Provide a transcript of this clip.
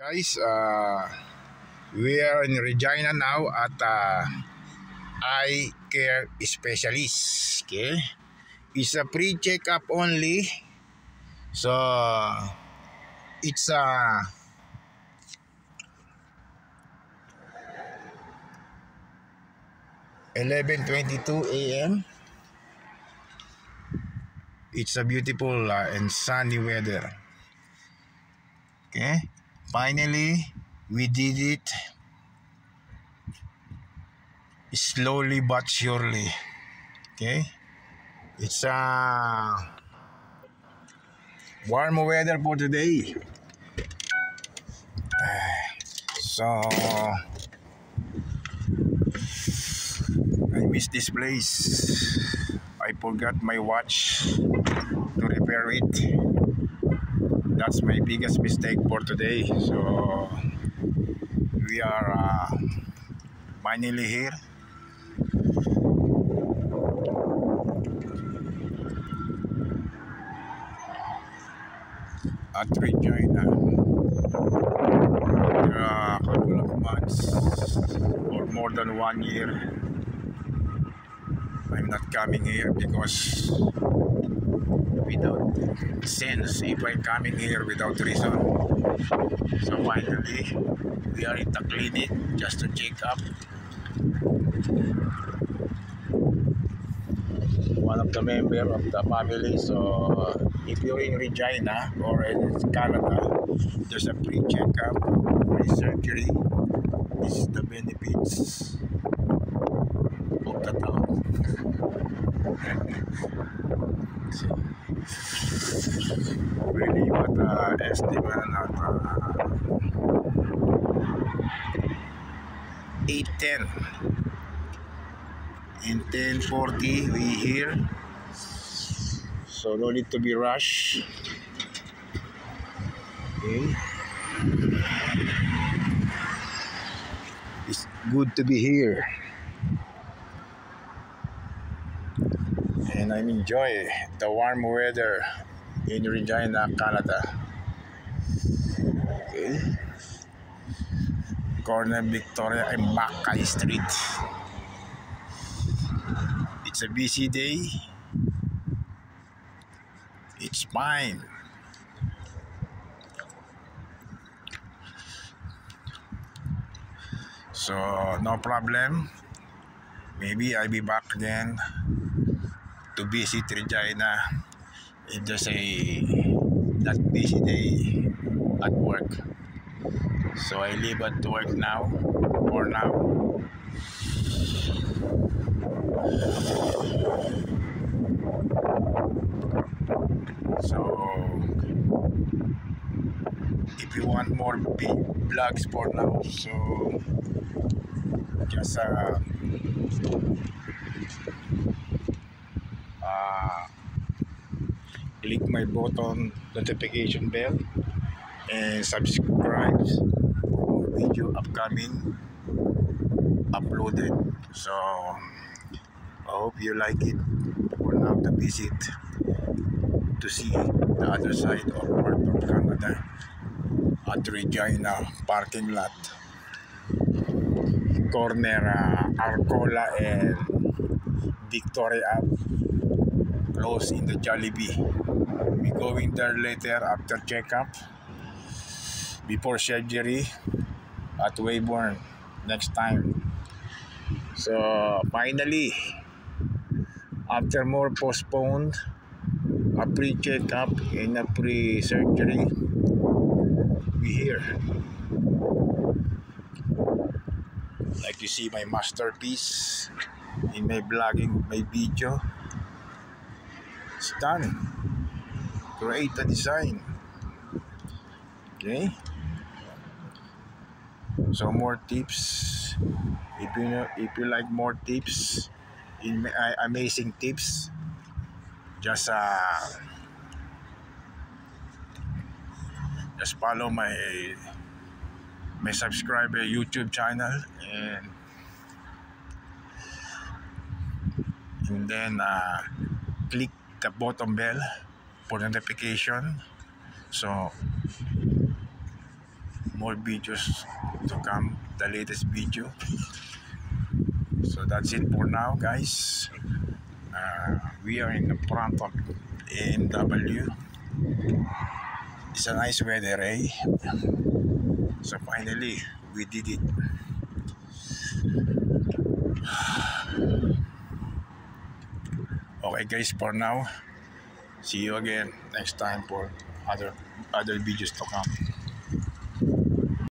Guys, we are in Regina now at eye care specialist. Okay, it's a pre-checkup only. So it's 11:22 a.m. It's a beautiful and sunny weather. Okay, finally we did it. Slowly but surely. Okay, it's warm weather for today. So I miss this place. I forgot my watch to repair it. That's my biggest mistake for today. So we are finally here. At Regina. After a couple of months or more than 1 year, I'm not coming here because without sense if I'm coming here without reason. So finally, we are in the clinic just to check up. One of the member of the family. So if you're in Regina or in Canada, there's a free checkup, free surgery. This is the benefits of the town. So, really what estimate at 8:10. In 10:40 we here, so no need to be rushed. Okay, it's good to be here and I enjoy the warm weather in Regina, Canada. Okay, corner Victoria and Mackay Street. It's a busy day. It's fine. So no problem. Maybe I'll be back again to visit Regina if there's a not busy day at work. So I leave at work now. For now. So if you want more big vlogs for now, so just click my button notification bell and subscribe for video upcoming uploaded. So I hope you like it. For now to visit to see the other side of part of Canada at Regina parking lot, corner Arcola and Victoria Ave, close in the Jollibee. We going there later after checkup, before surgery at Weyburn next time. So finally, after more postponed, a pre-checkup and a pre-surgery, we here. Like you see my masterpiece in my vlogging, my video. It's done. Create a design. Okay. So more tips. If you like more tips, amazing tips, just follow my subscriber YouTube channel and then click the bottom bell for notification. So more videos to come, the latest video. So that's it for now, guys. We are in the front of AMW. It's a nice weather, eh? So finally we did it. Okay guys, for now, see you again next time for other videos to come.